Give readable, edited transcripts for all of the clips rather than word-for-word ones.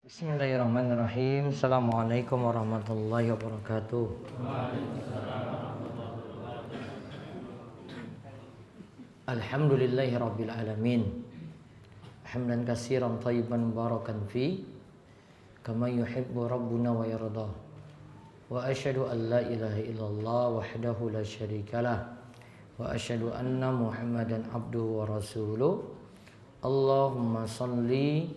Bismillahirrahmanirrahim. Assalamualaikum warahmatullahi wabarakatuh. Alhamdulillahi rabbil alamin. Hamdan katsiran thayyiban mubarakan fi kama yuhibbu rabbuna wa yarda. Wa asyhadu an la ilaha illallah wahdahu la syarikalah. Wa asyhadu anna Muhammadan abduhu wa rasuluh. Allahumma salli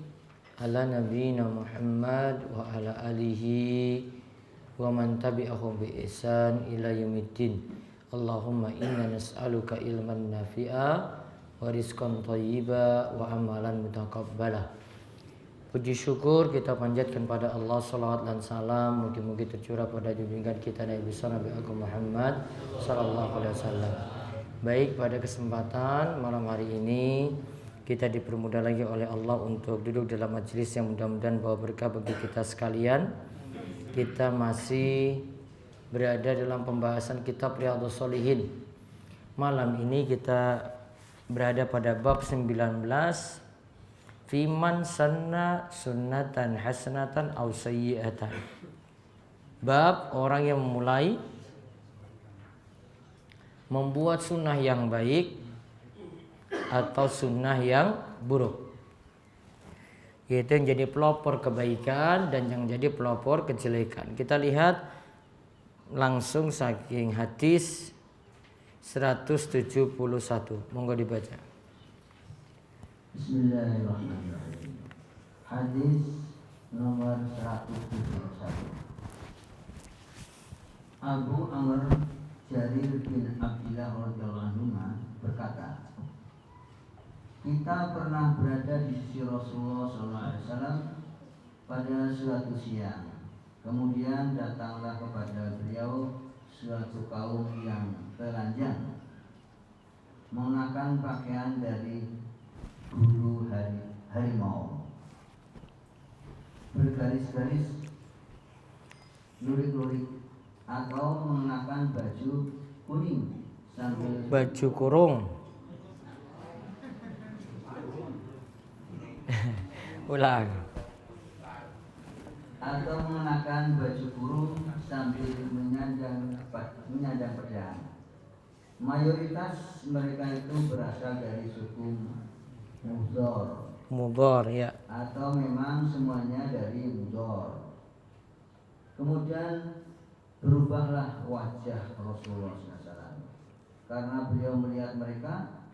ala nabiyyina Muhammad wa ala alihi wa man tabi'ahum bi ihsan ila yaumiddin. Allahumma inna nas'aluka ilman nafi'a wa rizqan thayyiba wa amalan mutaqabbala. Puji syukur kita panjatkan pada Allah, salawat dan salam mugi-mugi tercurah pada junjungan kita Nabi besar Nabi Agung Muhammad sallallahu alaihi wasallam. Baik, pada kesempatan malam hari ini kita dipermudah lagi oleh Allah untuk duduk dalam majelis yang mudah-mudahan bawa berkah bagi kita sekalian. Kita masih berada dalam pembahasan kitab Riyadhus Shalihin. Malam ini kita berada pada bab 19, Fiman sanna sunnatan hasanatan aw sayyi'atan. Bab orang yang membuat sunnah yang baik atau sunnah yang buruk, yaitu yang jadi pelopor kebaikan dan yang jadi pelopor kejelekan. Kita lihat langsung saking hadis 171. Monggo dibaca. Bismillahirrahmanirrahim. Hadis nomor 171. Abu Amr Jarir bin Abdillah radhiyallahu anhu berkata, kita pernah berada di sisi Rasulullah SAW pada suatu siang. Kemudian datanglah kepada beliau suatu kaum yang telanjang, mengenakan pakaian dari bulu harimau, bergaris-garis, lurik-lurik, atau mengenakan baju kuning sambil baju kurung. Ulang. Atau mengenakan baju kurung sambil menyandang pedang. Mayoritas mereka itu berasal dari suku Mudhor ya. Atau memang semuanya dari Mudhor. Kemudian berubahlah wajah Rasulullah SAW karena beliau melihat mereka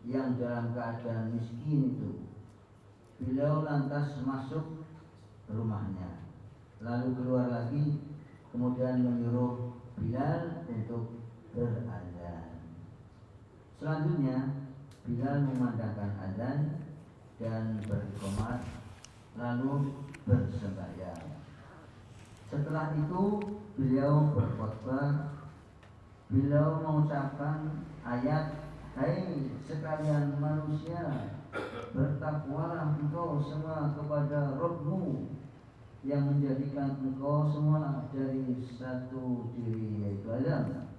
yang dalam keadaan miskin itu. Beliau lantas masuk rumahnya, lalu keluar lagi, kemudian menyuruh Bilal untuk berazan. Selanjutnya Bilal memandangkan azan dan beriqamat, lalu bersembahyang. Setelah itu beliau berkhutbah. Beliau mengucapkan ayat, hai sekalian manusia, bertakwalah engkau semua kepada Rabbmu yang menjadikan engkau semua dari satu diri, yaitu Adam,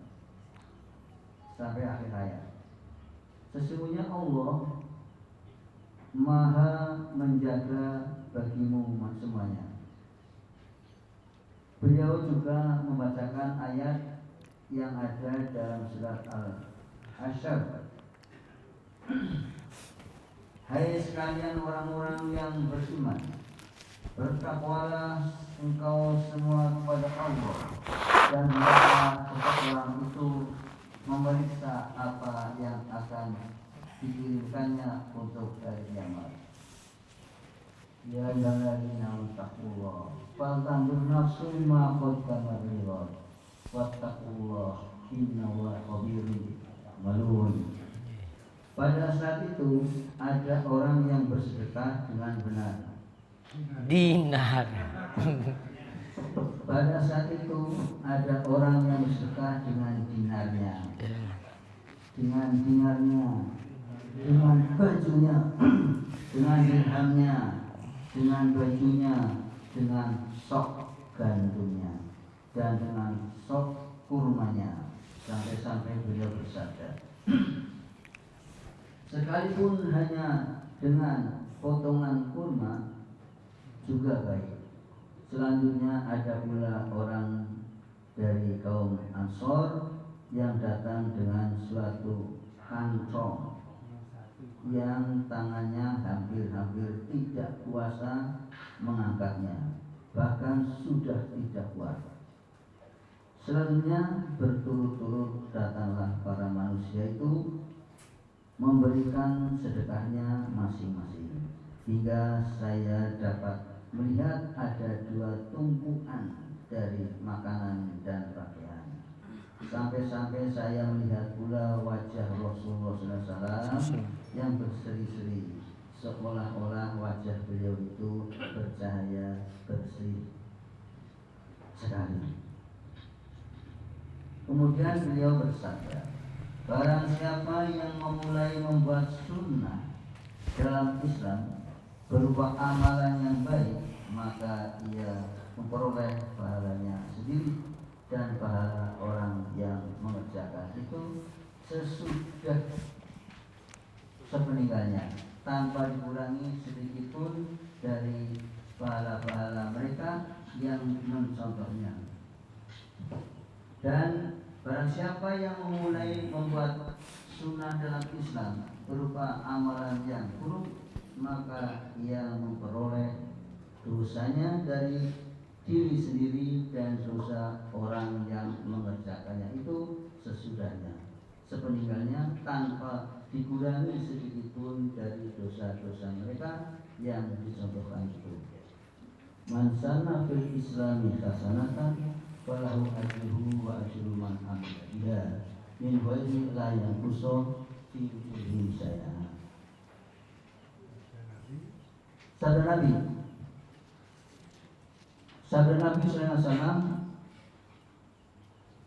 sampai akhir ayat. Sesungguhnya Allah Maha menjaga bagimu semuanya. Beliau juga membacakan ayat yang ada dalam surat Al-Hasyr. Hai sekalian orang-orang yang beriman, bertakwalah engkau semua kepada Allah, dan hendaklah seseorang itu memeriksa apa yang akan dikirimkannya untuk hari kiamat. Ya ayyuhalladzina amanu faltanzur nafsum ma qaddamat lighad wattaqullaha innallaha khabirun malun. Pada saat itu ada orang yang bersedekah dengan benar. Dinar. Pada saat itu ada orang yang bersedekah dengan dinarnya, dengan bajunya, dengan dirhamnya, dengan bajunya, dengan sok gandumnya, dan dengan sok kurmanya, sampai beliau bersabda, sekalipun hanya dengan potongan kurma juga baik. Selanjutnya ada pula orang dari kaum Ansor yang datang dengan suatu kantong yang tangannya hampir-hampir tidak kuasa mengangkatnya, bahkan sudah tidak kuat. Selanjutnya berturut-turut datanglah para manusia itu memberikan sedekahnya masing-masing, hingga saya dapat melihat ada 2 tumpuan dari makanan dan pakaian. Sampai-sampai saya melihat pula wajah Rasulullah SAW yang berseri-seri, seolah-olah wajah beliau itu bercahaya bersih sekali. Kemudian beliau bersabda, barang siapa yang memulai membuat sunnah dalam Islam berupa amalan yang baik, maka ia memperoleh pahalanya sendiri dan pahala orang yang mengerjakan itu sesudah sepeninggalnya, tanpa dikurangi sedikit pun dari pahala-pahala mereka yang mencontohnya. Dan barang siapa yang memulai membuat sunnah dalam Islam berupa amalan yang buruk, maka ia memperoleh dosanya dari diri sendiri dan dosa orang yang mengerjakannya itu sesudahnya, sepeninggalnya, tanpa dikurangi sedikit pun dari dosa-dosa mereka yang dicontohkan itu. Man sanna fil Islami hasanatan falahu ajruhu wa ajru man amila biha min ghairi la yanqusu fi ujrihi syai'an. Sabda Nabi sallallahu alaihi wasallam,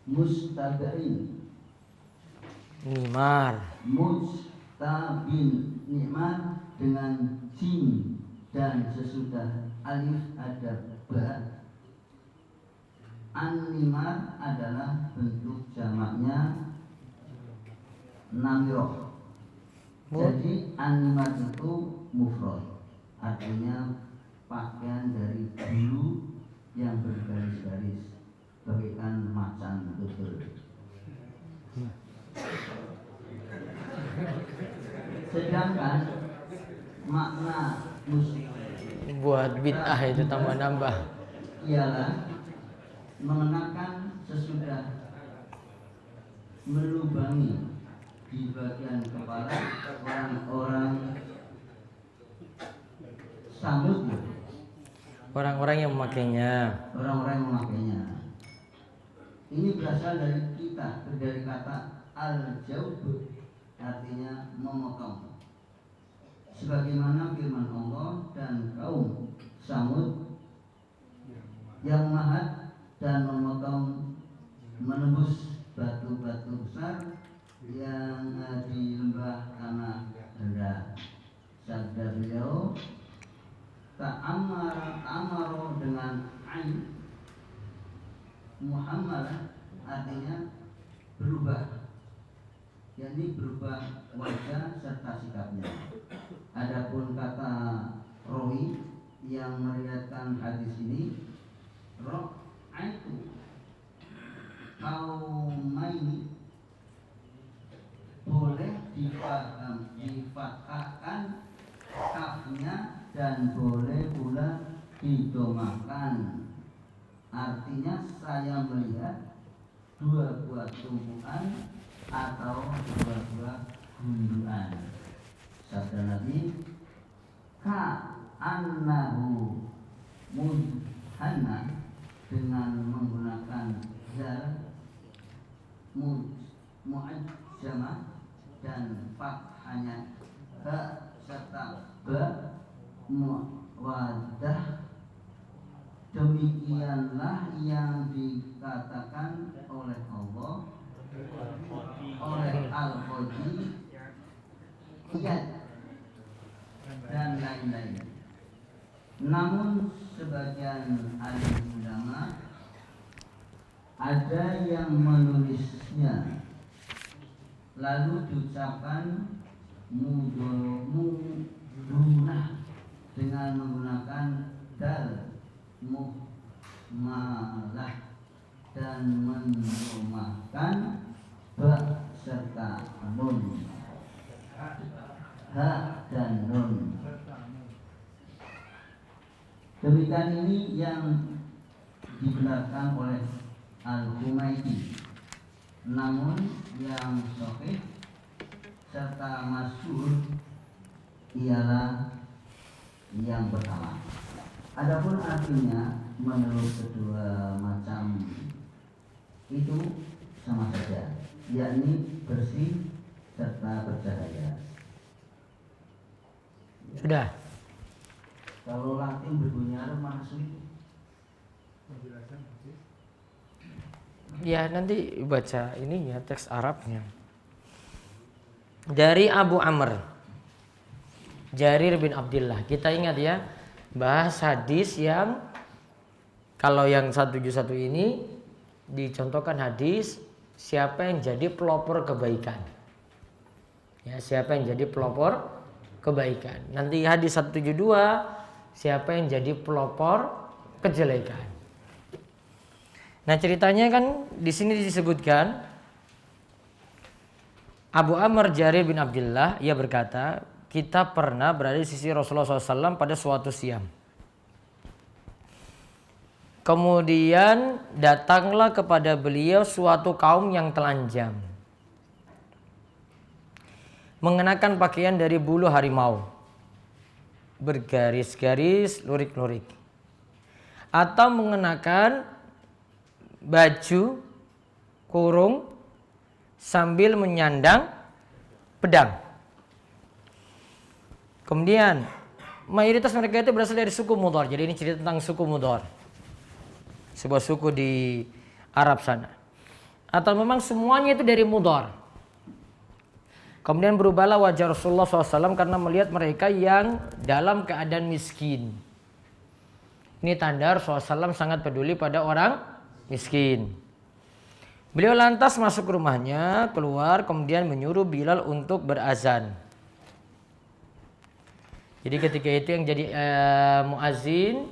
mustabi'in Nimar. Mustabin nikmat dengan jim dan sesudah alif ada ba. An-nimar adalah bentuk jamaknya namiroh. Jadi an-nimar itu mufrad, artinya pakaian dari bulu yang bergaris-garis bagaikan macan tutul. Sedangkan makna musik Buat bid'ah itu tambah nambah. ialah mengenakan sesudah melubangi di bagian kepala orang-orang Samud, Orang-orang yang memakainya. orang-orang yang memakainya. Ini berasal dari kata al-jaub, artinya memotong. Sebagaimana firman Allah, dan kaum Samud yang memahat dan memotong, menembus batu-batu besar yang di lembah tanah rendah. Sabda beliau, ta'amaro dengan ain Muhammad, artinya berubah, yakni berubah wajah serta sikapnya. Adapun kata rawi yang meriwayatkan hadis ini, ra'aitu qaumaini, boleh difathahkan kafnya dan boleh pula didomakan. Artinya saya melihat 2 buah tumpuan atau 2 buah gundukan. Sabda Nabi, ka annahu mudhanna, dengan menggunakan zal mu'ajjamah dan fathahnya ha serta ba muwadah. Demikianlah yang dikatakan oleh Allah, oleh Al-Qadhi dan lain-lain. Namun sebagian ahli ulama ada yang menulisnya lalu diucapkan muduna dengan menggunakan dal muhmalah dan menrumahkan ba serta nun, ha dan nun. Demikian ini yang dibenarkan oleh Al-Humaydi, namun yang sahih serta masyhur ialah yang pertama. Adapun artinya menurut kedua macam itu sama saja, yakni bersih serta bercahaya. Sudah. Kalau Latin berbunyi Arab mana sulit? Ya nanti baca ininya teks Arabnya. Dari Abu Amr Jarir bin Abdullah. Kita ingat ya, bahas hadis yang kalau yang 171 ini dicontohkan hadis siapa yang jadi pelopor kebaikan. Ya, siapa yang jadi pelopor kebaikan. Nanti hadis 172 siapa yang jadi pelopor kejelekan. Nah, ceritanya kan di sini disebutkan Abu Amr Jarir bin Abdullah, ia berkata, kita pernah berada di sisi Rasulullah SAW pada suatu siang. Kemudian datanglah kepada beliau suatu kaum yang telanjang, mengenakan pakaian dari bulu harimau, bergaris-garis, lurik-lurik, atau mengenakan baju kurung sambil menyandang pedang. Kemudian mayoritas mereka itu berasal dari suku Mudhar. Jadi ini cerita tentang suku Mudhar, sebuah suku di Arab sana. Atau memang semuanya itu dari Mudhar. Kemudian berubahlah wajah Rasulullah SAW karena melihat mereka yang dalam keadaan miskin. Ini tanda Rasulullah SAW sangat peduli pada orang miskin. Beliau lantas masuk ke rumahnya, keluar, kemudian menyuruh Bilal untuk berazan. Jadi ketika itu yang jadi muazzin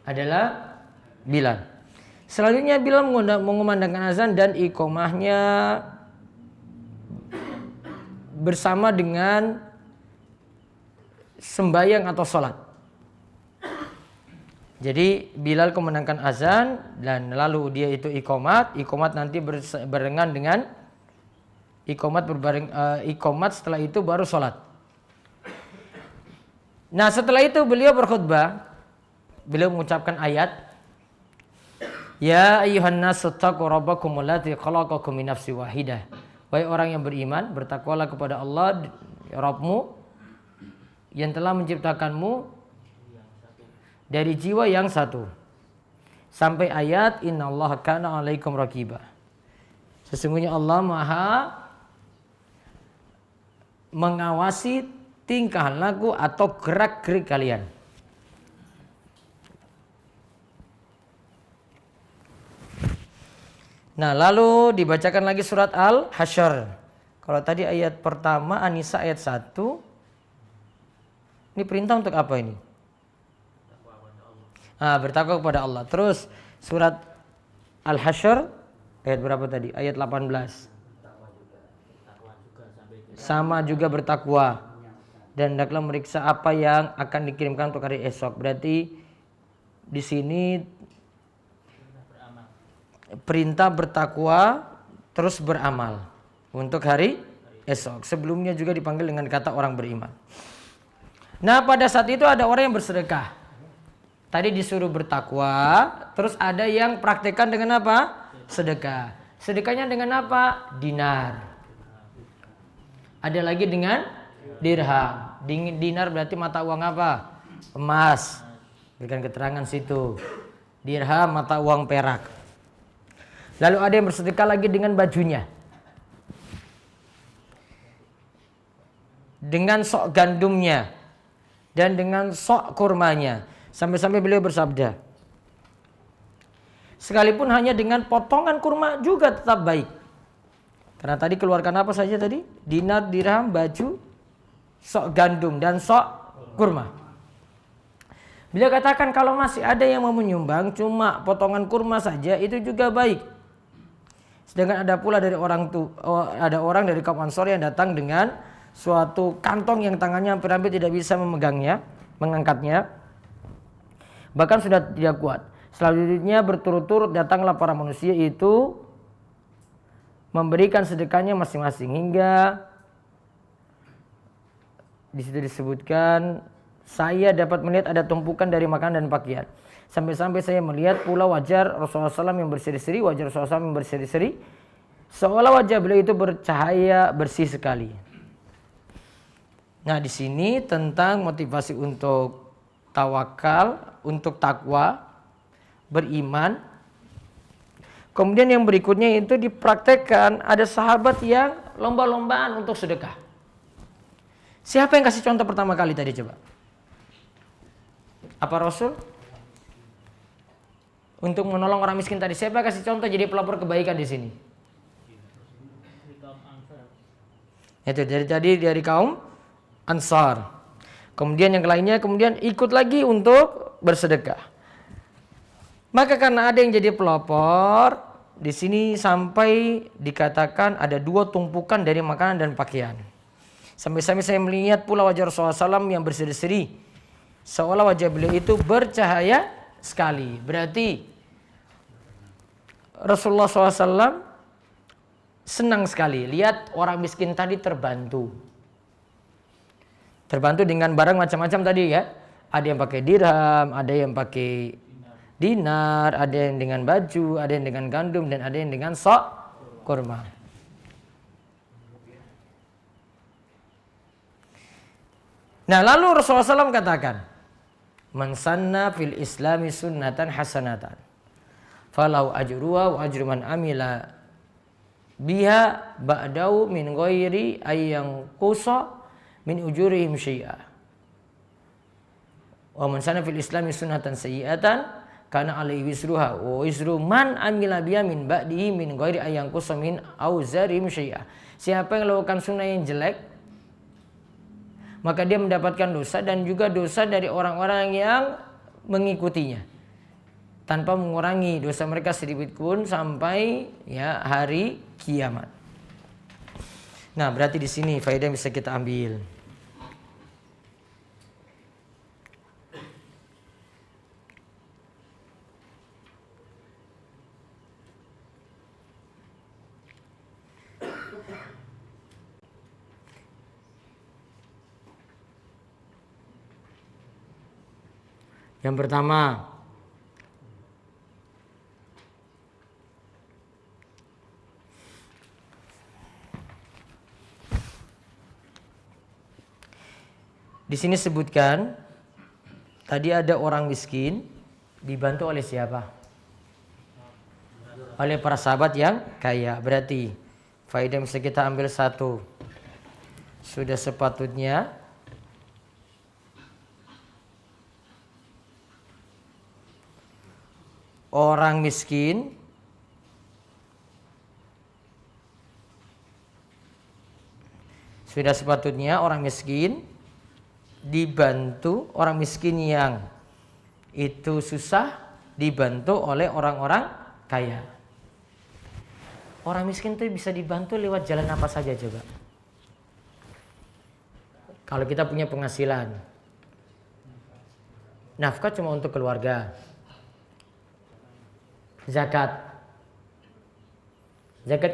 adalah Bilal. Selanjutnya Bilal mengumandangkan azan dan iqamahnya bersama dengan sembahyang atau sholat. Jadi Bilal kumandangkan azan dan lalu dia itu iqamat nanti barengan dengan iqamat setelah itu baru sholat. Nah setelah itu beliau berkhutbah, beliau mengucapkan ayat, Ya ayyuhan nasu taqu rabbakum allati khalaqakum min nafsin wahidah. Wahai orang yang beriman, bertakwalah kepada Allah Rabbmu yang telah menciptakanmu dari jiwa yang satu. Sampai ayat innallaha kana 'alaikum raqiba. Sesungguhnya Allah Maha mengawasi tingkah laku atau gerak-gerik kalian. Nah, lalu dibacakan lagi surat Al-Hasyr. Kalau tadi ayat pertama An-Nisa ayat 1. Ini perintah untuk apa ini? Bertakwa kepada Allah. Terus surat Al-Hasyr ayat berapa tadi? Ayat 18. Sama juga bertakwa. Dan hendaklah meriksa apa yang akan dikirimkan untuk hari esok. Berarti di sini perintah bertakwa terus beramal untuk hari esok. Sebelumnya juga dipanggil dengan kata orang beriman. Nah, pada saat itu ada orang yang bersedekah. Tadi disuruh bertakwa, terus ada yang praktekkan dengan apa? Sedekah. Sedekahnya dengan apa? Dinar. Ada lagi dengan dirham. Dinar berarti mata uang apa? Emas. Berikan keterangan situ. Dirham mata uang perak. Lalu ada yang bersedekah lagi dengan bajunya. Dengan sok gandumnya. Dan dengan sok kurmanya. Sampai-sampai beliau bersabda, sekalipun hanya dengan potongan kurma juga tetap baik. Karena tadi keluarkan apa saja tadi? Dinar, dirham, baju, sok gandum dan sok kurma. Beliau katakan kalau masih ada yang mau menyumbang cuma potongan kurma saja itu juga baik. Sedangkan ada pula dari ada orang dari kaum Ansor yang datang dengan suatu kantong yang tangannya hampir-hampir tidak bisa memegangnya, mengangkatnya. Bahkan sudah tidak kuat. Selanjutnya berturut-turut datanglah para manusia itu memberikan sedekahnya masing-masing hingga di situ disebutkan saya dapat melihat ada tumpukan dari makanan dan pakaian. Sampai-sampai saya melihat pula wajah Rasulullah SAW yang berseri-seri, wajah Rasulullah SAW yang berseri-seri, seolah wajah beliau itu bercahaya bersih sekali. Nah, di sini tentang motivasi untuk tawakal, untuk takwa, beriman. Kemudian yang berikutnya itu dipraktekkan ada sahabat yang lomba-lombaan untuk sedekah. Siapa yang kasih contoh pertama kali tadi coba? Apa Rasul? Untuk menolong orang miskin tadi, siapa kasih contoh jadi pelopor kebaikan di sini? Itu dari kaum Ansar. Kemudian yang lainnya kemudian ikut lagi untuk bersedekah. Maka karena ada yang jadi pelopor, di sini sampai dikatakan ada 2 tumpukan dari makanan dan pakaian. Sampai-sampai saya melihat pula wajah Rasulullah SAW yang berseri-seri, seolah wajah beliau itu bercahaya sekali. Berarti Rasulullah SAW senang sekali lihat orang miskin tadi terbantu. Terbantu dengan barang macam-macam tadi ya. Ada yang pakai dirham, ada yang pakai dinar, ada yang dengan baju, ada yang dengan gandum, dan ada yang dengan sok kurma. Nah, lalu Rasulullah SAW katakan, man sanna fil islami sunnatan hasanatan falau ajruha wa ajru man amila biha ba'dau min ghairi ayyang qusa min ujurihim syai'a wa man sanna fil islami sunnatan sayyi'atan kana alaihi wisruha wa wisru man amila biha min ba'dihi min ghairi ayyang qusa min auzarihim syai'a. Siapa yang melakukan sunnah yang jelek, maka dia mendapatkan dosa dan juga dosa dari orang-orang yang mengikutinya tanpa mengurangi dosa mereka sedikit pun sampai ya hari kiamat. Nah, berarti di sini faedah yang bisa kita ambil. Yang pertama, di sini sebutkan tadi ada orang miskin dibantu oleh siapa? Oleh para sahabat yang kaya. Berarti faedah yang bisa kita ambil satu, sudah sepatutnya orang miskin dibantu, orang miskin yang itu susah dibantu oleh orang-orang kaya. Orang miskin itu bisa dibantu lewat jalan apa saja coba? Kalau kita punya penghasilan, nafkah cuma untuk keluarga. Zakat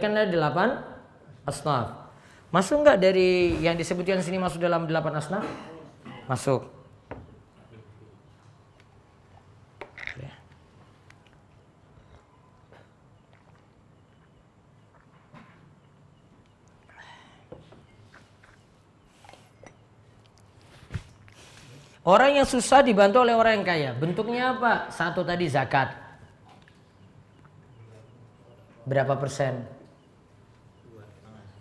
kan ada 8 asnaf. Masuk enggak dari yang disebutkan sini masuk dalam 8 asnaf? Masuk. Orang yang susah dibantu oleh orang yang kaya. Bentuknya apa? Satu tadi zakat. Berapa persen?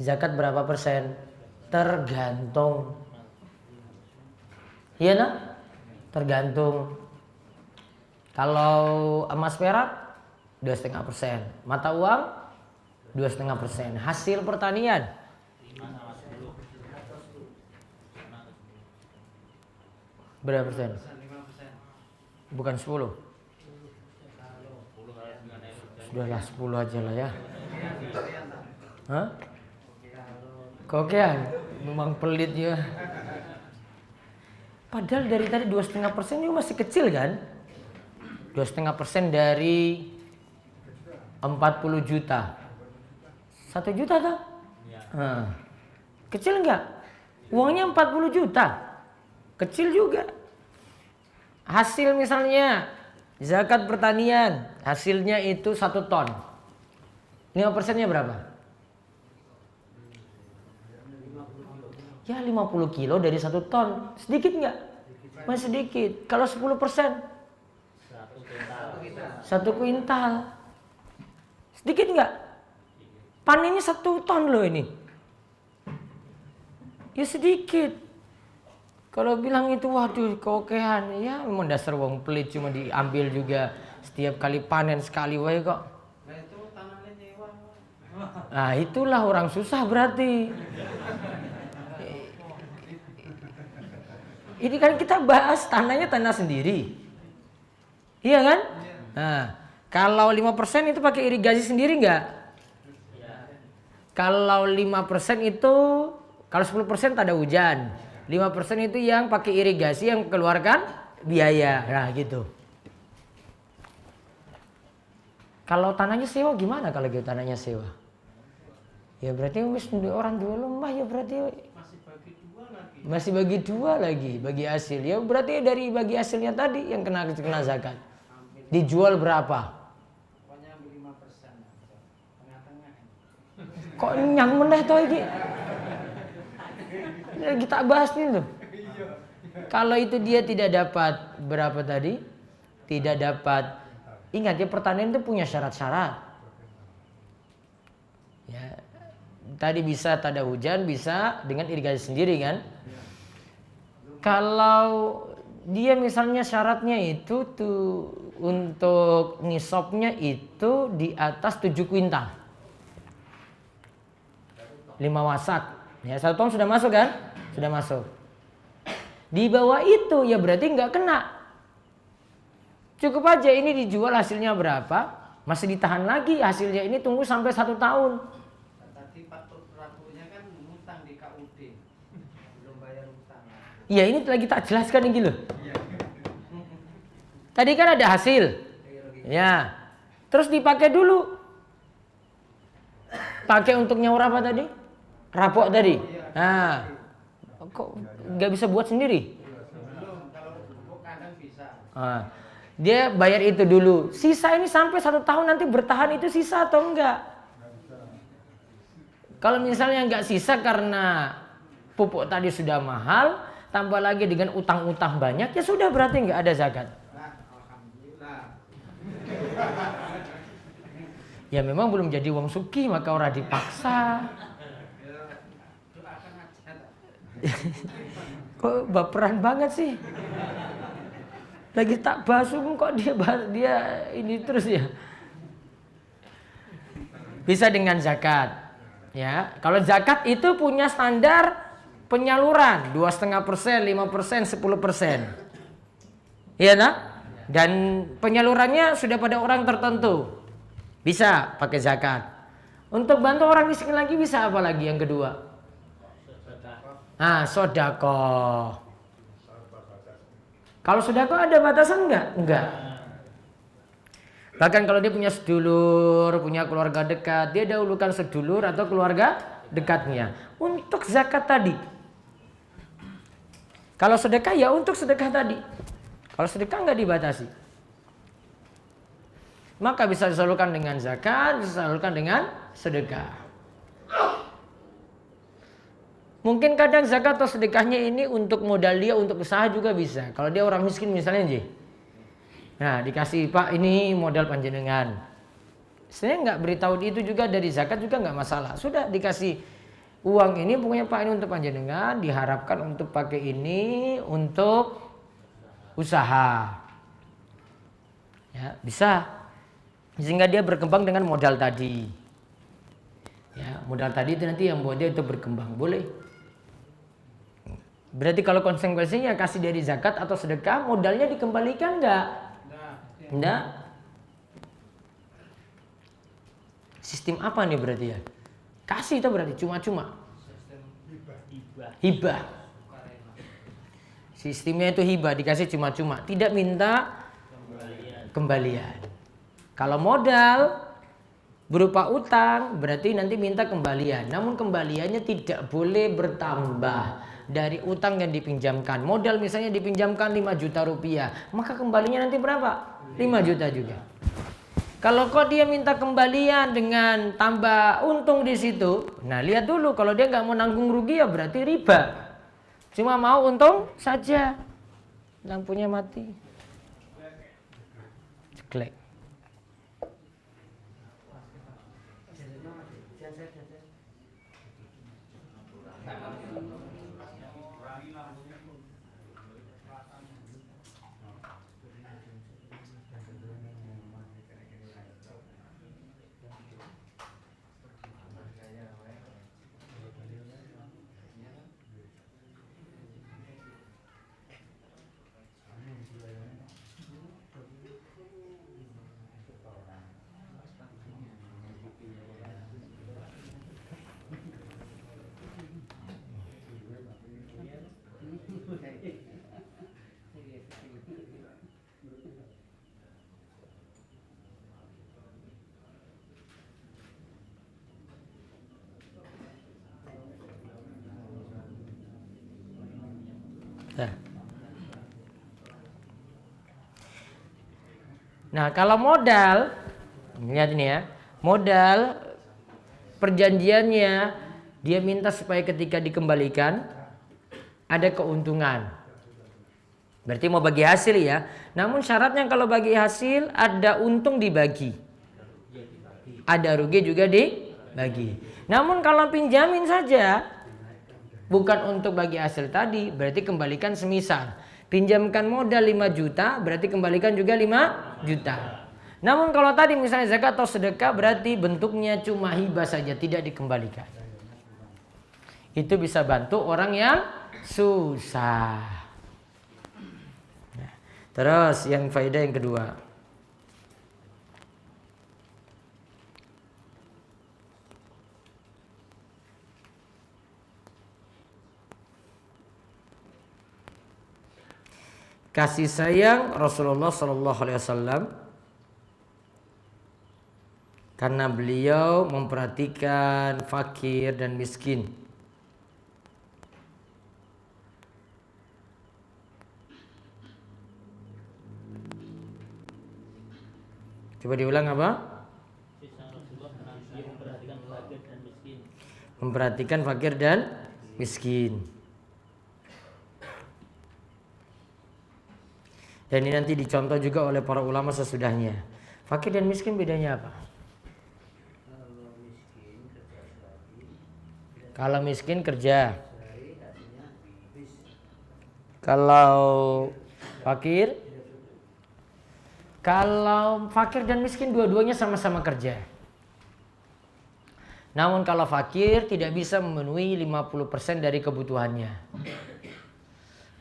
Zakat berapa persen? Tergantung. Iya nak? Tergantung. Kalau emas perak 2,5%, mata uang 2,5%, hasil pertanian Berapa persen? 5%. Bukan 10. Sudahlah 10 aja lah ya. Hah? Kokean, memang pelit ya. Padahal dari tadi 2,5% itu masih kecil kan? 2,5% dari 40 juta. 1 juta toh? Nah, kecil enggak? Uangnya 40 juta. Kecil juga. Hasil misalnya zakat pertanian, hasilnya itu 1 ton. 5%-nya berapa? Ya 50 kilo dari 1 ton. Sedikit nggak? Masih sedikit. Kalau 10%? 1 kuintal. Sedikit nggak? Panennya 1 ton loh ini. Ya sedikit. Kalau bilang itu waduh kokean, ya memang dasar wong pelit, cuma diambil juga setiap kali panen sekali wae kok. Nah itu tanahnya nyewa. Nah itulah orang susah berarti. Ini kan kita bahas tanahnya tanah sendiri. Iya kan? Nah, kalau 5% itu pakai irigasi sendiri enggak? Kalau 5% itu, kalau 10% tak ada hujan. 5% itu yang pakai irigasi yang keluarkan biaya. Nah gitu. Kalau tanahnya sewa gimana kalau gitu tanahnya sewa? Ya berarti orang dua lemah ya berarti. Masih bagi dua lagi bagi hasil. Ya berarti dari bagi hasilnya tadi yang kena zakat. Dijual berapa? Pokoknya 5%. Tengah-tengah. Kok nyang meneh toh iki? Kita bahas nih loh. Kalau itu dia tidak dapat berapa tadi? Tidak dapat. Ingat ya pertanian itu punya syarat-syarat. Ya. Tadi bisa tak ada hujan, bisa dengan irigasi sendiri kan? Kalau dia misalnya syaratnya itu tuh untuk nisabnya itu di atas 7 kuintal. 5 wasak. Ya 1 ton sudah masuk kan? Sudah masuk. Di bawah itu ya berarti nggak kena. Cukup aja ini dijual hasilnya berapa, masih ditahan lagi hasilnya ini tunggu sampai 1 tahun. Tadi Pak Prabowo-nya kan ngutang di KUD. Belum bayar utang. Ya ini lagi tak jelaskan ini loh. Tadi kan ada hasil. Ya. Terus dipakai dulu. Pakai untuk nyaur apa tadi? Rapok tadi. Nah. Kok nggak bisa buat sendiri? Belum, kalau pupuk kandang bisa. Nah, dia bayar itu dulu. Sisa ini sampai 1 tahun nanti bertahan itu sisa atau enggak? Kalau misalnya enggak sisa karena pupuk tadi sudah mahal, tambah lagi dengan utang-utang banyak, ya sudah berarti enggak ada zakat. Nah, alhamdulillah. Ya memang belum jadi wong suki maka ora dipaksa. Doakan aja. Kok baperan banget sih? Lagi tak bahas hukum kok dia ini terus ya. Bisa dengan zakat. Ya, kalau zakat itu punya standar penyaluran 2,5%, 5%, 10%. Iya nah? Dan penyalurannya sudah pada orang tertentu. Bisa pakai zakat. Untuk bantu orang miskin lagi bisa apa lagi yang kedua? Nah, sedekah. Kalau sedekah ada batasan enggak? Enggak. Bahkan kalau dia punya sedulur, punya keluarga dekat, dia dahulukan sedulur atau keluarga dekatnya untuk zakat tadi. Kalau sedekah ya untuk sedekah tadi. Kalau sedekah enggak dibatasi. Maka bisa disalurkan dengan zakat, bisa disalurkan dengan sedekah. Mungkin kadang zakat atau sedekahnya ini untuk modal dia, untuk usaha juga bisa. Kalau dia orang miskin misalnya Ji. Nah dikasih Pak ini modal panjenengan. Saya nggak beritahu itu juga dari zakat juga nggak masalah. Sudah dikasih uang ini pokoknya Pak ini untuk panjenengan. Diharapkan untuk pakai ini untuk usaha. Ya bisa. Sehingga dia berkembang dengan modal tadi. Ya modal tadi itu nanti yang buat dia itu berkembang. Boleh. Berarti kalau konsekuensinya kasih dari zakat atau sedekah, modalnya dikembalikan enggak? Enggak. Sistem apa nih berarti ya? Kasih itu berarti cuma-cuma. Hibah. Sistemnya itu hibah, dikasih cuma-cuma, tidak minta kembalian. Kalau modal berupa utang berarti nanti minta kembalian. Namun kembaliannya tidak boleh bertambah dari utang yang dipinjamkan. Modal misalnya dipinjamkan 5 juta rupiah, maka kembalinya nanti berapa? 5 juta juga. Kalau kok dia minta kembalian dengan tambah untung di situ, nah lihat dulu, kalau dia nggak mau nanggung rugi ya berarti riba. Cuma mau untung saja. Lampunya mati. Ceklek. Nah, kalau modal, lihat ini ya, modal perjanjiannya dia minta supaya ketika dikembalikan ada keuntungan. Berarti mau bagi hasil ya. Namun syaratnya kalau bagi hasil ada untung dibagi. Ada rugi juga dibagi. Namun kalau pinjamin saja bukan untuk bagi hasil tadi, berarti kembalikan semisal. Pinjamkan modal 5 juta, berarti kembalikan juga 5 juta. Namun kalau tadi misalnya zakat atau sedekah, berarti bentuknya cuma hibah saja, tidak dikembalikan. Itu bisa bantu orang yang susah. Terus yang faedah yang kedua. Kasih sayang Rasulullah SAW karena beliau memperhatikan fakir dan miskin. Coba diulang apa? Memperhatikan fakir dan miskin. Dan ini nanti dicontoh juga oleh para ulama sesudahnya. Fakir dan miskin bedanya apa? Kalau miskin kerja. Kalau fakir? Kalau fakir dan miskin dua-duanya sama-sama kerja. Namun kalau fakir tidak bisa memenuhi 50% dari kebutuhannya.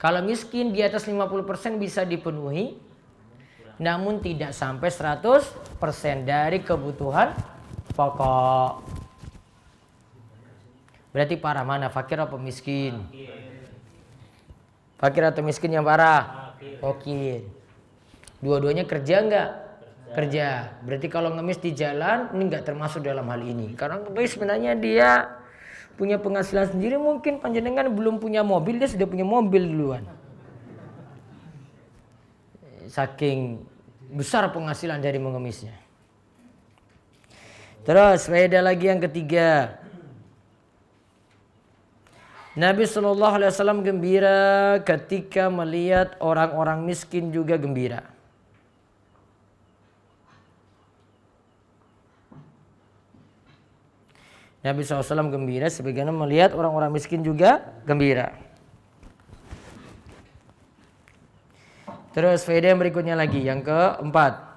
Kalau miskin di atas 50% bisa dipenuhi, namun tidak sampai 100% dari kebutuhan pokok. Berarti parah mana, fakir atau miskin? Fakir atau miskin yang parah? Fakir. Dua-duanya kerja enggak? Kerja. Berarti kalau ngemis di jalan, ini enggak termasuk dalam hal ini. Karena sebenarnya dia punya penghasilan sendiri, mungkin panjenengan belum punya mobil, dia sudah punya mobil duluan. Saking besar penghasilan dari mengemisnya. Terus faedah lagi yang ketiga. Nabi SAW gembira ketika melihat orang-orang miskin juga gembira. Nabi SAW gembira sebagaimana melihat orang-orang miskin juga gembira. Terus faedah yang berikutnya lagi, yang keempat.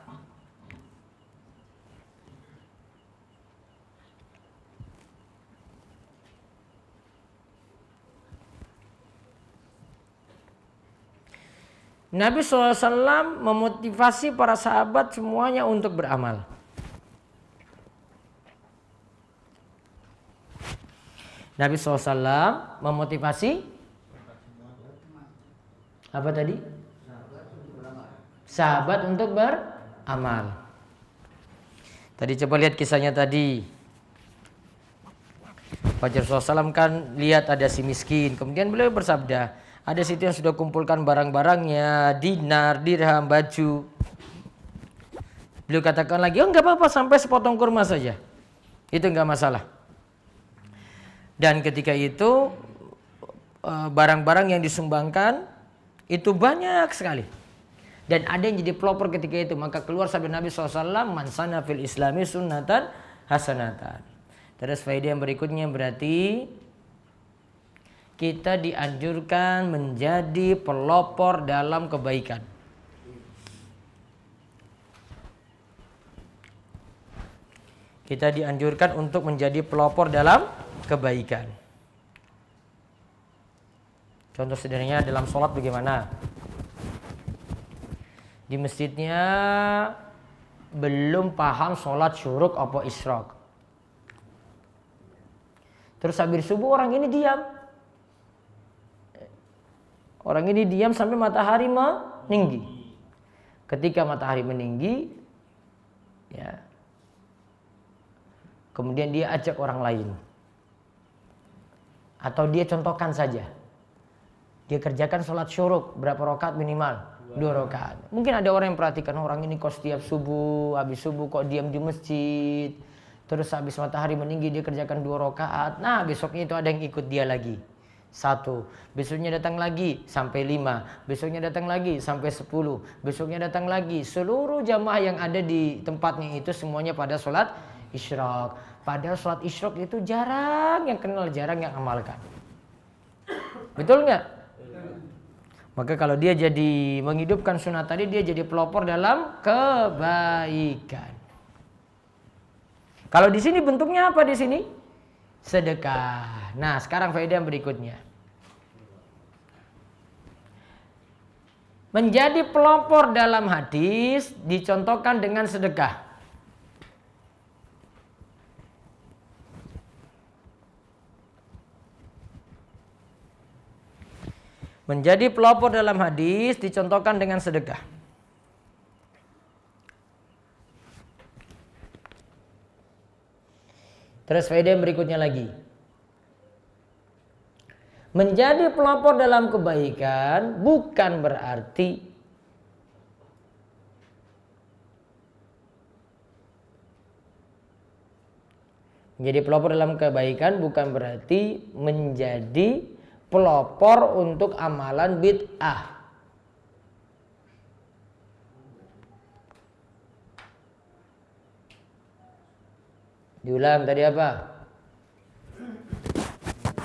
Nabi SAW memotivasi para sahabat semuanya untuk beramal. Nabi SAW memotivasi apa tadi? Sahabat untuk beramal. Tadi coba lihat kisahnya tadi. Fajar SAW kan lihat ada si miskin. Kemudian beliau bersabda, ada situ yang sudah kumpulkan barang-barangnya, dinar, dirham, baju. Beliau katakan lagi, oh enggak apa-apa sampai sepotong kurma saja. Itu enggak masalah. Dan ketika itu barang-barang yang disumbangkan itu banyak sekali. Dan ada yang jadi pelopor ketika itu. Maka keluar sabda Nabi SAW, man sana fil islami sunnatan hasanatan. Terus faedah yang berikutnya berarti kita dianjurkan menjadi pelopor dalam kebaikan. Kita dianjurkan untuk menjadi pelopor dalam kebaikan. Contoh sederhananya dalam sholat bagaimana? Di masjidnya belum paham sholat syuruk apa isyraq. Terus habis subuh orang ini diam. Orang ini diam sampai matahari meninggi. Ketika matahari meninggi, ya, kemudian dia ajak orang lain. Atau dia contohkan saja. Dia kerjakan sholat syuruk berapa rakaat minimal? 2 rakaat. Mungkin ada orang yang perhatikan orang ini kok setiap subuh, habis subuh kok diam di masjid. Terus habis matahari meninggi dia kerjakan 2 rakaat. Nah besoknya itu ada yang ikut dia lagi. 1. Besoknya datang lagi sampai 5. Besoknya datang lagi sampai 10. Besoknya datang lagi. Seluruh jamaah yang ada di tempatnya itu semuanya pada sholat isyraq. Padahal sholat isyraq itu jarang yang kenal, jarang yang amalkan. Betul nggak? Maka kalau dia jadi menghidupkan sunnah tadi, dia jadi pelopor dalam kebaikan. Kalau di sini bentuknya apa di sini? Sedekah. Nah, sekarang faedah yang berikutnya. Menjadi pelopor dalam hadis dicontohkan dengan sedekah. Menjadi pelopor dalam hadis dicontohkan dengan sedekah. Terus faedah yang berikutnya lagi. Menjadi pelopor dalam kebaikan bukan berarti menjadi pelopor dalam kebaikan bukan berarti menjadi pelopor untuk amalan bid'ah. Diulang tadi apa?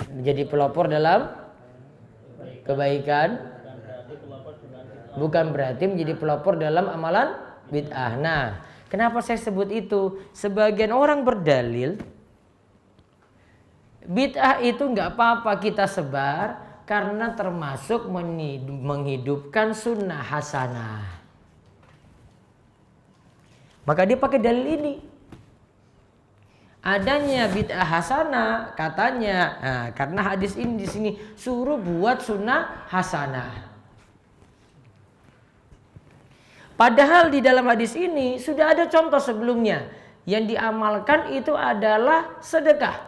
Menjadi pelopor dalam kebaikan bukan berarti menjadi pelopor dalam amalan bid'ah. Nah, kenapa saya sebut itu? Sebagian orang berdalil bid'ah itu nggak apa-apa kita sebar karena termasuk menghidupkan sunnah hasanah. Maka dia pakai dalil ini. Adanya bid'ah hasanah katanya, nah, karena hadis ini di sini suruh buat sunnah hasanah. Padahal di dalam hadis ini sudah ada contoh sebelumnya yang diamalkan itu adalah sedekah.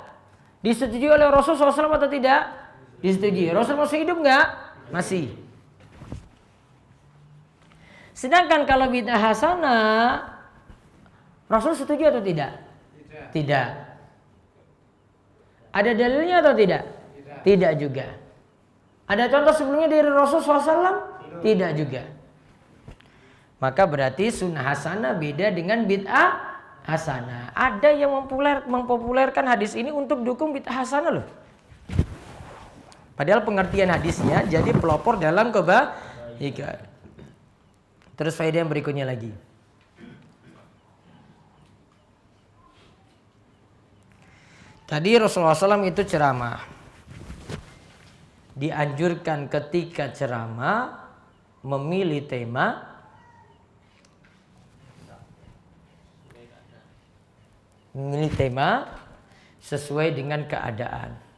Disetujui oleh Rasul SAW atau tidak? Disetujui. Rasul masih hidup nggak? Masih. Sedangkan kalau bid'ah hasanah, Rasul setuju atau tidak? Tidak. Ada dalilnya atau tidak? Tidak juga. Ada contoh sebelumnya dari Rasul SAW? Tidak juga. Maka berarti sunnah hasanah beda dengan bid'ah hasanah. Ada yang mempopulerkan hadis ini untuk dukung bid'ah hasanah loh. Padahal pengertian hadisnya jadi pelopor dalam kebaikan. Terus faedah yang berikutnya lagi. Tadi Rasulullah SAW itu ceramah. Dianjurkan ketika ceramah memilih tema sesuai dengan keadaan.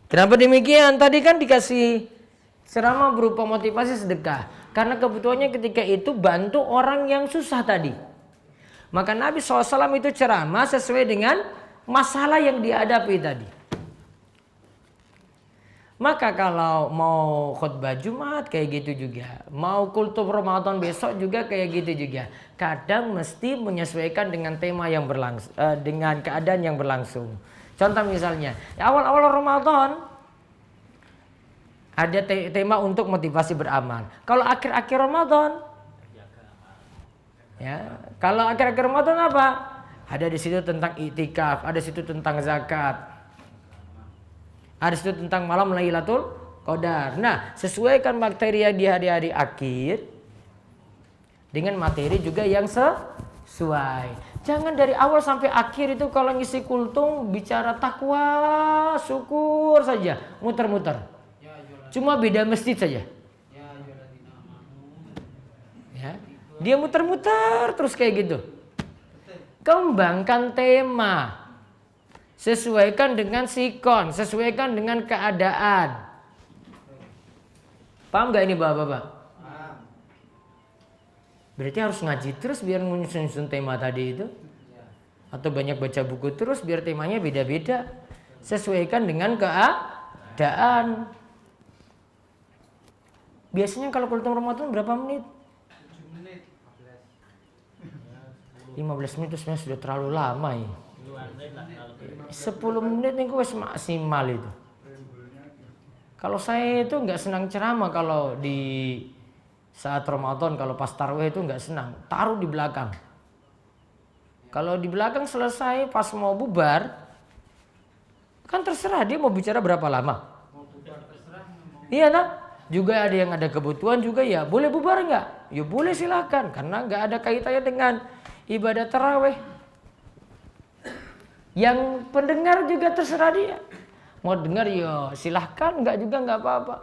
Kenapa demikian? Tadi kan dikasih ceramah berupa motivasi sedekah. Karena kebutuhannya ketika itu bantu orang yang susah tadi. Maka Nabi SAW itu ceramah sesuai dengan masalah yang dihadapi tadi. Maka kalau mau khutbah Jumat kayak gitu juga. Mau kultum Ramadan besok juga kayak gitu juga. Kadang mesti menyesuaikan dengan tema yang berlangsung, dengan keadaan yang berlangsung. Contoh misalnya, awal-awal Ramadan ada tema untuk motivasi beramal. Kalau akhir-akhir Ramadan, ya, kalau akhir-akhir Ramadan apa? Ada di situ tentang iktikaf, ada di situ tentang zakat, ada di situ tentang malam Lailatul Qadar. Nah, sesuaikan materi yang di hari-hari akhir dengan materi juga yang sesuai. Jangan dari awal sampai akhir itu kalau ngisi kultum bicara takwa, syukur saja, muter-muter. Cuma beda masjid saja. Ya, dia muter-muter terus kayak gitu. Kembangkan tema. Sesuaikan dengan sikon, sesuaikan dengan keadaan. Paham gak ini Bapak-bapak? Berarti harus ngaji terus biar menyusun tema tadi itu. Atau banyak baca buku terus biar temanya beda-beda. Sesuaikan dengan keadaan. Biasanya kalau kultum Ramadan berapa menit? 7 menit. 15 menit itu sebenarnya sudah terlalu lama ya. 10 menit itu maksimal itu. Kalau saya itu nggak senang ceramah kalau di saat Ramadan, kalau pas tarawih itu nggak senang, taruh di belakang. Kalau di belakang selesai pas mau bubar, kan terserah dia mau bicara berapa lama. Iya tak? Juga ada yang ada kebutuhan juga ya, boleh bubar nggak? Ya boleh silakan, karena nggak ada kaitannya dengan ibadah tarawih. Yang pendengar juga terserah dia. Mau dengar ya silahkan, nggak juga nggak apa-apa.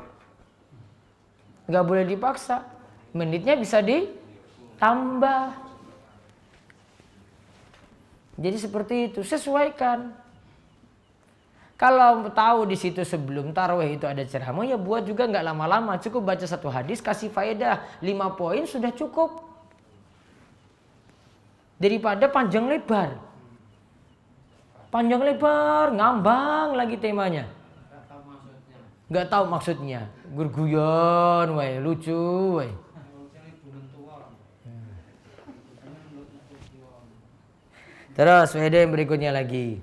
Nggak boleh dipaksa. Menitnya bisa ditambah. Jadi seperti itu, sesuaikan. Kalau tahu di situ sebelum tarawih itu ada ceramah, ya buat juga nggak lama-lama. Cukup baca satu hadis, kasih faedah 5 poin sudah cukup. Daripada panjang lebar. Panjang lebar, ngambang lagi temanya. Nggak tahu maksudnya. Gurguyon, wae, lucu, wae. Terus faedah yang berikutnya lagi.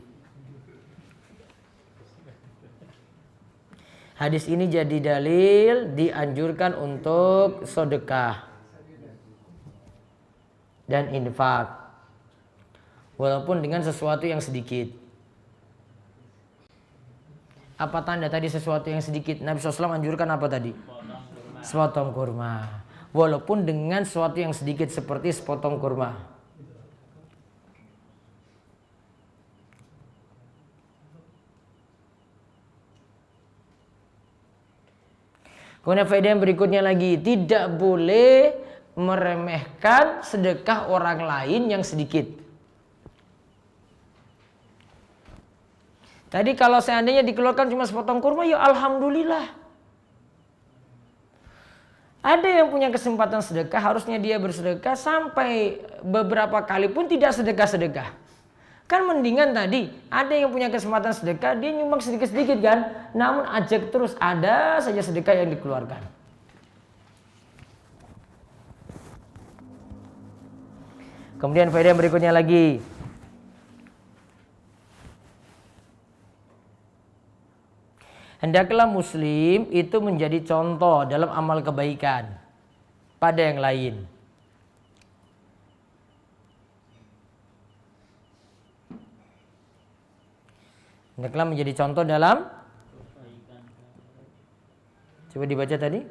Hadis ini jadi dalil dianjurkan untuk sedekah dan infak. Walaupun dengan sesuatu yang sedikit. Apa tanda tadi sesuatu yang sedikit? Nabi SAW anjurkan apa tadi? Sepotong kurma. Walaupun dengan sesuatu yang sedikit seperti sepotong kurma. Kemudian faedah yang berikutnya lagi, tidak boleh meremehkan sedekah orang lain yang sedikit. Tadi kalau seandainya dikeluarkan cuma sepotong kurma, ya alhamdulillah. Ada yang punya kesempatan sedekah, harusnya dia bersedekah sampai beberapa kali pun tidak sedekah-sedekah. Kan mendingan tadi, ada yang punya kesempatan sedekah, dia nyumbang sedikit-sedikit kan. Namun ajak terus, ada saja sedekah yang dikeluarkan. Kemudian faedah yang berikutnya lagi. Hendaklah muslim itu menjadi contoh dalam amal kebaikan pada yang lain. Hendaklah menjadi contoh dalam, coba dibaca tadi.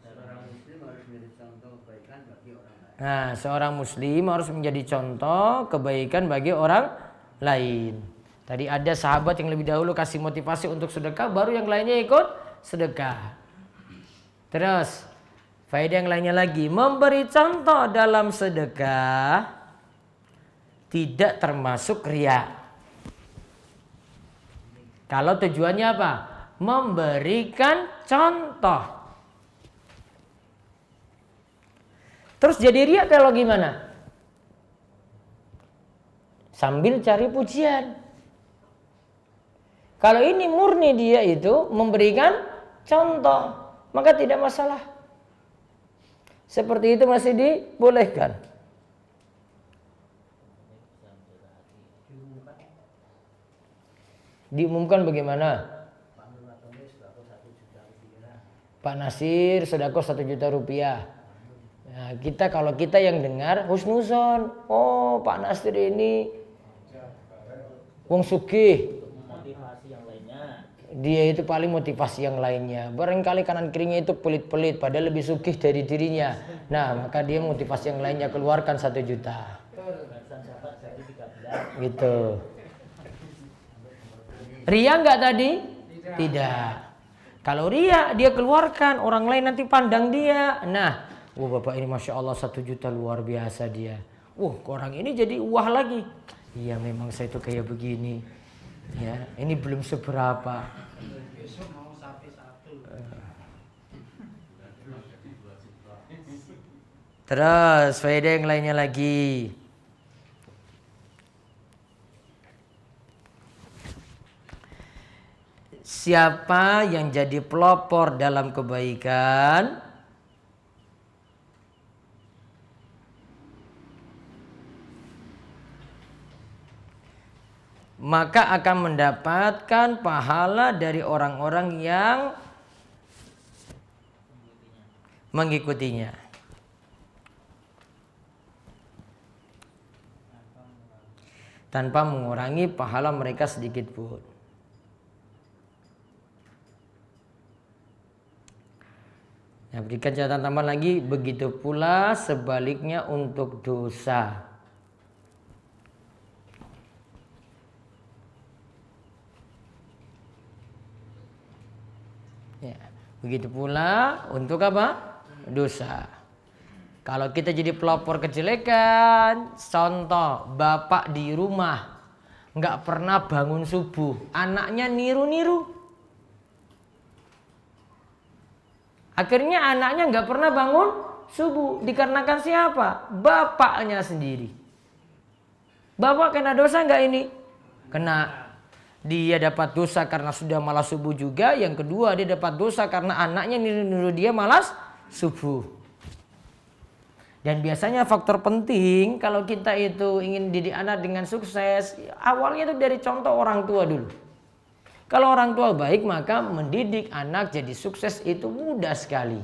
Seorang muslim harus menjadi contoh kebaikan bagi orang lain. Nah, seorang muslim harus menjadi contoh kebaikan bagi orang lain. Tadi ada sahabat yang lebih dahulu kasih motivasi untuk sedekah, baru yang lainnya ikut sedekah. Terus, faedah yang lainnya lagi, memberi contoh dalam sedekah tidak termasuk riya. Kalau tujuannya apa? Memberikan contoh. Terus jadi riya kalau gimana? Sambil cari pujian. Kalau ini murni dia itu memberikan contoh, maka tidak masalah. Seperti itu masih dibolehkan. Diumumkan bagaimana? Pak Nasir sedekah 1 juta rupiah. Nah, kalau kita yang dengar husnuzon, oh Pak Nasir ini wong sugih. Dia itu paling motivasi yang lainnya. Barangkali kanan kirinya itu pelit-pelit, padahal lebih sugih dari dirinya. Nah, maka dia motivasi yang lainnya, keluarkan 1 juta. Gitu. Ria enggak tadi? Tidak. Kalau ria dia keluarkan, orang lain nanti pandang dia. Nah, bapak ini masya Allah 1 juta luar biasa dia. Orang ini jadi wah lagi. Iya memang saya itu kayak begini. Ya, ini belum seberapa. Besok mau sapi 1. Terus faedah yang lainnya lagi. Siapa yang jadi pelopor dalam kebaikan, maka akan mendapatkan pahala dari orang-orang yang mengikutinya. Tanpa mengurangi pahala mereka sedikit pun. Nah, berikan catatan tambahan lagi, begitu pula sebaliknya untuk dosa. Ya, begitu pula untuk apa? Dosa. Kalau kita jadi pelopor kejelekan, contoh bapak di rumah nggak pernah bangun subuh, anaknya niru-niru. Akhirnya anaknya nggak pernah bangun subuh, dikarenakan siapa? Bapaknya sendiri. Bapak kena dosa nggak ini? Kena. Dia dapat dosa karena sudah malas subuh juga. Yang kedua dia dapat dosa karena anaknya niru-niru dia malas subuh. Dan biasanya faktor penting kalau kita itu ingin didik anak dengan sukses, awalnya itu dari contoh orang tua dulu. Kalau orang tua baik, maka mendidik anak jadi sukses itu mudah sekali.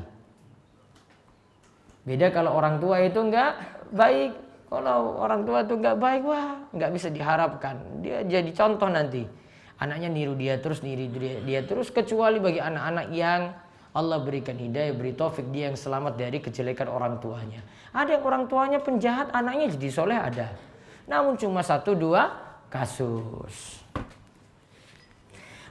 Beda kalau orang tua itu enggak baik. Kalau orang tua itu enggak baik, wah enggak bisa diharapkan. Dia jadi contoh nanti. Anaknya niru dia terus, kecuali bagi anak-anak yang Allah berikan hidayah, beri taufik dia yang selamat dari kejelekan orang tuanya. Ada yang orang tuanya penjahat, anaknya jadi soleh ada. Namun cuma 1-2 kasus.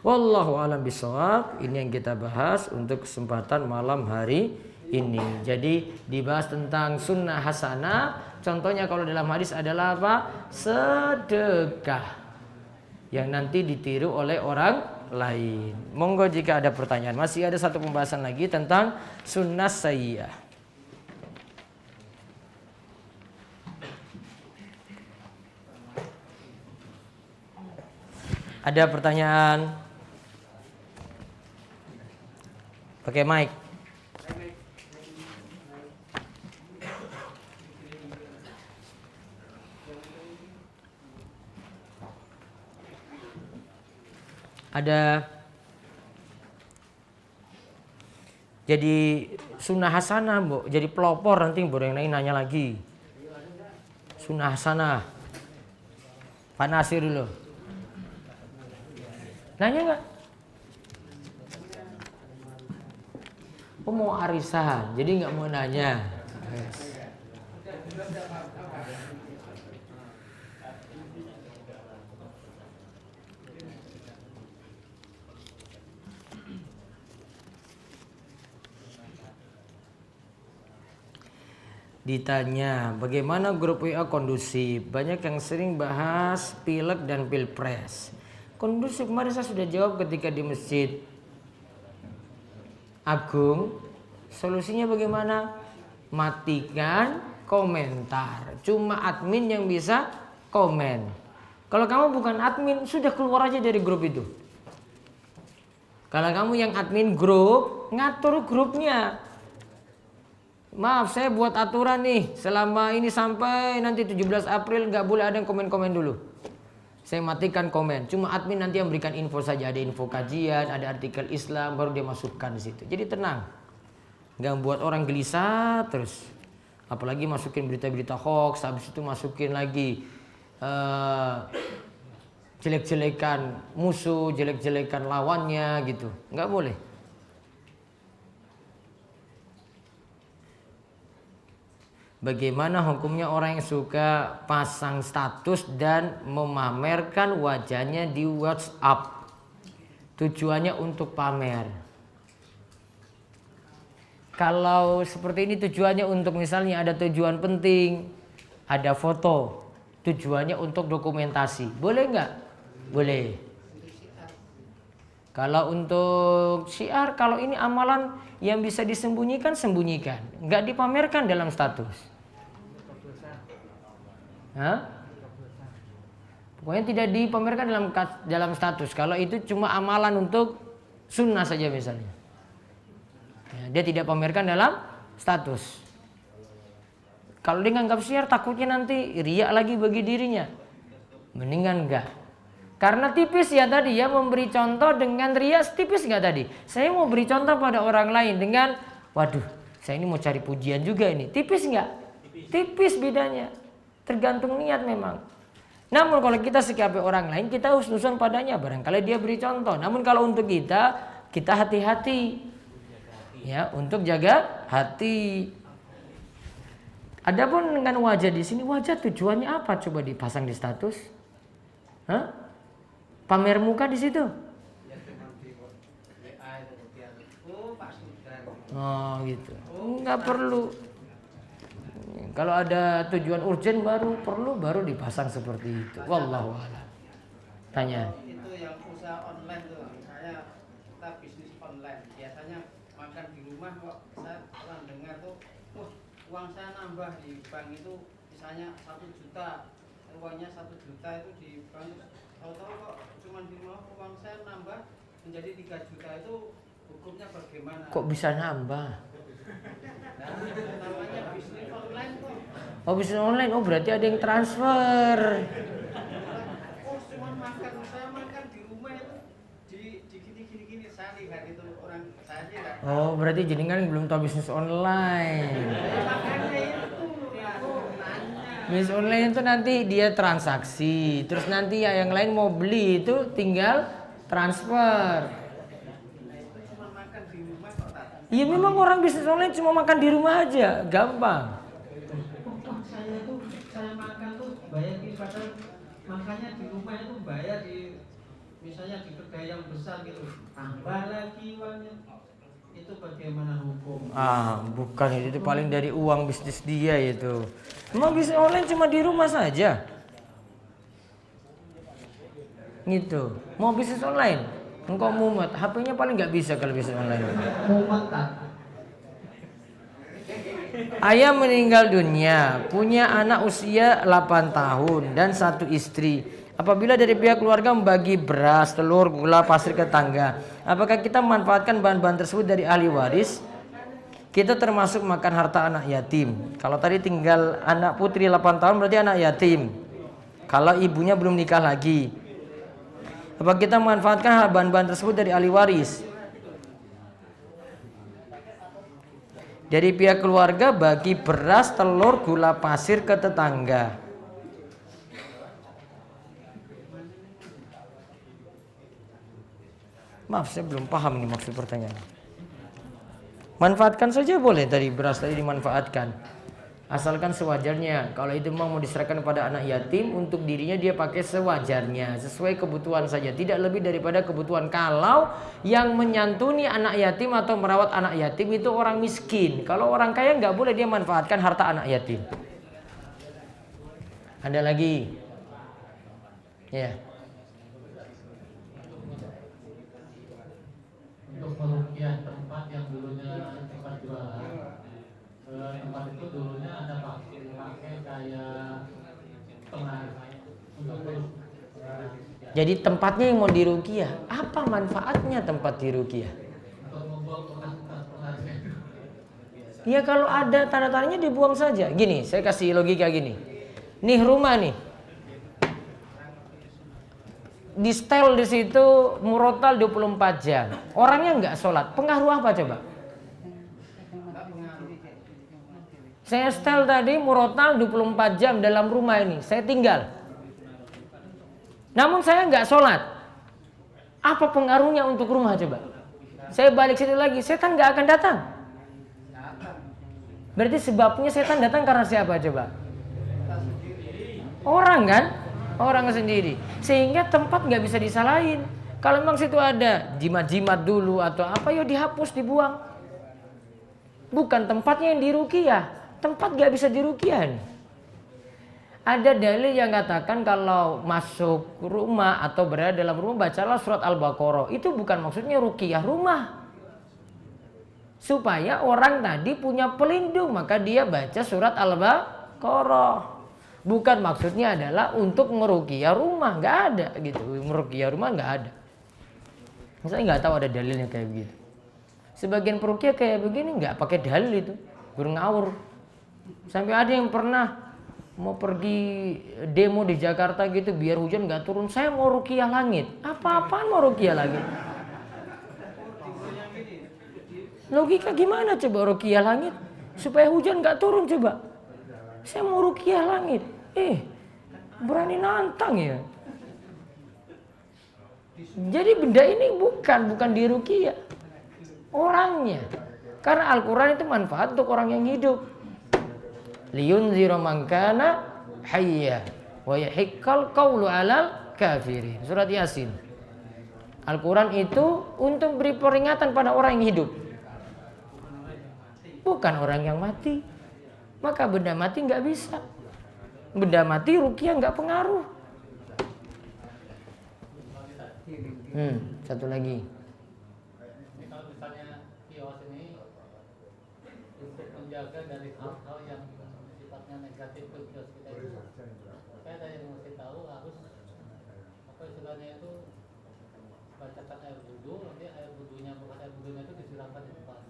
Wallahu a'lam bishawab. Ini yang kita bahas untuk kesempatan malam hari ini. Jadi dibahas tentang sunnah hasanah. Contohnya kalau dalam hadis adalah apa? Sedekah yang nanti ditiru oleh orang lain. Monggo jika ada pertanyaan. Masih ada satu pembahasan lagi tentang sunnah sayyi'ah. Ada pertanyaan? Pakai mic. Ada. Jadi sunnah hasanah, Bu. Jadi pelopor nanti baru yang lain nanya lagi. Sunnah hasanah. Pak Nasir dulu. Nanya enggak? Oh mau arisan, jadi nggak mau nanya. Yes. Ditanya bagaimana grup WA kondusif, banyak yang sering bahas pilek dan pilpres. Kondusif kemarin saya sudah jawab ketika di Masjid Agung. Solusinya bagaimana? Matikan komentar, cuma admin yang bisa komen. Kalau kamu bukan admin, sudah keluar aja dari grup itu. Kalau kamu yang admin grup, ngatur grupnya. Maaf, saya buat aturan nih, selama ini sampai nanti 17 April nggak boleh ada yang komen-komen dulu. Saya matikan komen, cuma admin nanti yang berikan info saja, ada info kajian, ada artikel Islam, baru dia masukkan di situ. Jadi tenang, nggak buat orang gelisah terus. Apalagi masukin berita-berita hoax, habis itu masukin lagi jelek-jelekan musuh, jelek-jelekan lawannya gitu, nggak boleh. Bagaimana hukumnya orang yang suka pasang status dan memamerkan wajahnya di WhatsApp? Tujuannya untuk pamer. Kalau seperti ini tujuannya untuk misalnya ada tujuan penting, ada foto, tujuannya untuk dokumentasi. Boleh nggak? Boleh. Kalau untuk syiar, kalau ini amalan yang bisa disembunyikan, sembunyikan. Nggak dipamerkan dalam status. Hah? Pokoknya tidak dipamerkan dalam status. Kalau itu cuma amalan untuk sunnah saja misalnya. Ya, dia tidak pamerkan dalam status. Kalau dia nganggap syiar, takutnya nanti riak lagi bagi dirinya. Mendingan enggak. Karena tipis ya tadi ya, memberi contoh dengan riak tipis enggak tadi. Saya mau beri contoh pada orang lain dengan, waduh, saya ini mau cari pujian juga ini. Tipis enggak? Tipis bedanya. Tergantung niat memang. Namun kalau kita sikapi orang lain, kita husnuzon padanya, barangkali dia beri contoh. Namun kalau untuk kita hati-hati. Ya, untuk jaga hati. Adapun dengan wajah di sini, wajah tujuannya apa? Coba dipasang di status. Hah? Pamer muka di situ. Oh gitu. Enggak perlu. Kalau ada tujuan urgen baru dipasang seperti itu. Wallahu a'lam. Tanya. Itu yang usaha online tuh, saya kita bisnis online. Biasanya makan di rumah kok saya pernah dengar tuh, uang saya nambah di bank itu misalnya 1 juta, uangnya 1 juta itu di bank, tahu-tahu kok cuma di rumah uang saya nambah menjadi 3 juta, itu hukumnya bagaimana? Kok bisa nambah? Nah, namanya bisnis online kok. Oh bisnis online, oh berarti ada yang transfer. Oh cuma makan, saya makan di rumah itu di gini saya lihat itu orang saya lihat. Oh berarti jenengan belum tahu bisnis online. Makanya itu aku nanya. Bisnis online itu nanti dia transaksi, terus nanti ya yang lain mau beli itu tinggal transfer. Cuma makan di rumah kok tak? Iya memang orang bisnis online cuma makan di rumah aja, gampang. Saya makan tuh bayar di padahal makannya di rumah itu bayar di misalnya di kedai yang besar gitu, tambah lagi uangnya, itu bagaimana hukum? Bukan itu paling dari uang bisnis dia itu. Memang bisnis online cuma di rumah saja. Gitu. Mau bisnis online, engkau mumet, HP-nya paling nggak bisa kalau bisnis online. Mumet tak? Ayah meninggal dunia, punya anak usia 8 tahun dan 1 istri. Apabila dari pihak keluarga membagi beras, telur, gula, pasir ke tetangga, apakah kita memanfaatkan bahan-bahan tersebut dari ahli waris? Kita termasuk makan harta anak yatim. Kalau tadi tinggal anak putri 8 tahun berarti anak yatim. Kalau ibunya belum nikah lagi, apakah kita memanfaatkan bahan-bahan tersebut dari ahli waris? Dari pihak keluarga bagi beras, telur, gula pasir ke tetangga. Maaf saya belum paham ini maksud pertanyaan. Manfaatkan saja boleh, tadi beras tadi dimanfaatkan. Asalkan sewajarnya. Kalau itu memang mau diserahkan kepada anak yatim, untuk dirinya dia pakai sewajarnya, sesuai kebutuhan saja, tidak lebih daripada kebutuhan. Kalau yang menyantuni anak yatim atau merawat anak yatim itu orang miskin. Kalau orang kaya nggak boleh dia manfaatkan harta anak yatim. Ada lagi? Ya. Untuk meruqyah tempat yang dulunya tempat jualan, tempat itu dulunya ada pakai kayak pengaruh untuk Jadi tempatnya yang mau diruqyah, apa manfaatnya tempat diruqyah? untuk membuang bekas-bekas pengaruhnya. Ya kalau ada tanda-tandanya dibuang saja. Gini, saya kasih logika gini. Nih rumah nih. Di setel di situ murotal 24 jam. Orangnya nggak sholat. Pengaruh apa coba? Saya setel tadi murotal 24 jam dalam rumah ini. Saya tinggal. Namun saya nggak sholat. Apa pengaruhnya untuk rumah coba? Saya balik situ lagi. Setan nggak akan datang. Berarti sebabnya setan datang karena siapa coba? Orang kan? Orang sendiri. Sehingga tempat nggak bisa disalahin. Kalau memang situ ada jimat-jimat dulu atau apa, ya dihapus, dibuang. Bukan tempatnya yang diruqyah. Tempat nggak bisa diruqyah nih. Ada dalil yang katakan kalau masuk rumah atau berada dalam rumah bacalah surat Al-Baqarah. Itu bukan maksudnya ruqyah rumah. Supaya orang tadi punya pelindung, maka dia baca surat Al-Baqarah. Bukan maksudnya adalah untuk meruqyah rumah, nggak ada gitu. Meruqyah rumah nggak ada. Saya nggak tahu ada dalilnya kayak begitu. Sebagian peruqyah kayak begini nggak pakai dalil itu, berngawur. Sampai ada yang pernah mau pergi demo di Jakarta gitu, biar hujan nggak turun, saya mau ruqyah langit. Apa-apaan mau ruqyah langit? Logika gimana coba ruqyah langit supaya hujan nggak turun coba? Saya mau ruqyah langit. Berani nantang ya. Jadi benda ini bukan diruqyah orangnya. Karena Al-Quran itu manfaat untuk orang yang hidup. Liyunzira man kana hayya wa yahiqqal qawlu 'alal kafirin. Surat Yasin. Al-Quran itu untuk beri peringatan pada orang yang hidup, bukan orang yang mati. Maka benda mati nggak bisa. Benda mati ruqyah nggak pengaruh. Satu lagi. Ini kalau misalnya kios ini untuk menjaga dari hal-hal yang sifatnya negatif ke kios kita itu, saya ada yang mesti tahu harus apa istilahnya itu bacakan air wudu, nanti air wudunya bukan air wudunya itu disiramkan di depan.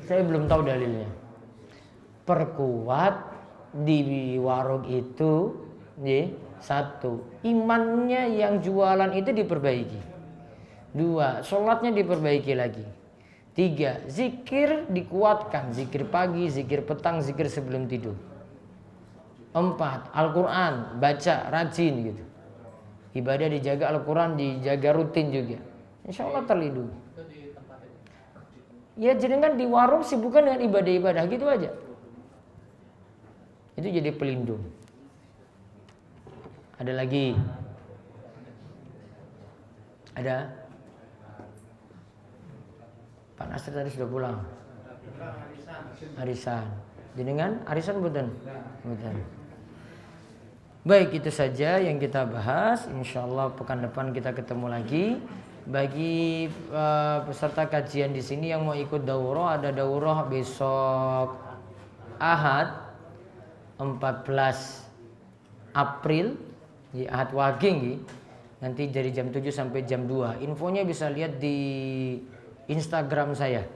Saya belum tahu dalilnya. Perkuat di warung itu, satu, imannya yang jualan itu diperbaiki. Dua, sholatnya diperbaiki lagi. Tiga, zikir dikuatkan, zikir pagi, zikir petang, zikir sebelum tidur. Empat, Al-Quran baca rajin gitu. Ibadah dijaga, Al-Quran dijaga rutin juga. Insya Allah terlindungi. Ya jenengan di warung sibukkan dengan ibadah-ibadah gitu aja. Itu jadi pelindung. Ada lagi? Ada? Pak Nasir tadi sudah pulang. Arisan. Jenengan arisan betul? Betul. Baik, itu saja yang kita bahas. Insyaallah pekan depan kita ketemu lagi. Bagi peserta kajian di sini yang mau ikut daurah, ada daurah besok Ahad 14 April di Ahad Waging nanti dari jam 7 sampai jam 2. Infonya bisa lihat di Instagram saya.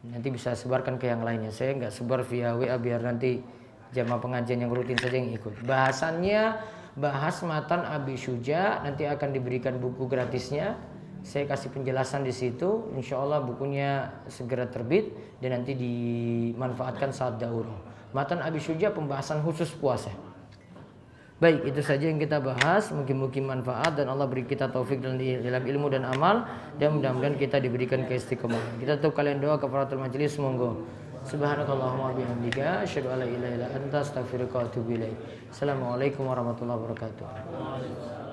Nanti bisa sebarkan ke yang lainnya. Saya nggak sebar via WA biar nanti jamaah pengajian yang rutin saja yang ikut. Bahasannya bahas matan Abi Syuja, nanti akan diberikan buku gratisnya. Saya kasih penjelasan di situ. Insya Allah bukunya segera terbit dan nanti dimanfaatkan saat daurah. Matan Abi Syuja pembahasan khusus puasa. Baik, itu saja yang kita bahas. Mungkin manfaat dan Allah beri kita taufik dalam ilmu dan amal, dan mudah-mudahan kita diberikan keistiqomahan. Kita tutup kalian doa kafaratul majelis, monggo. Subhanakallahumma bihamdika asyhadu an la ilaha illa anta astaghfiruka wa atubu ilaik. Assalamualaikum warahmatullahi wabarakatuh.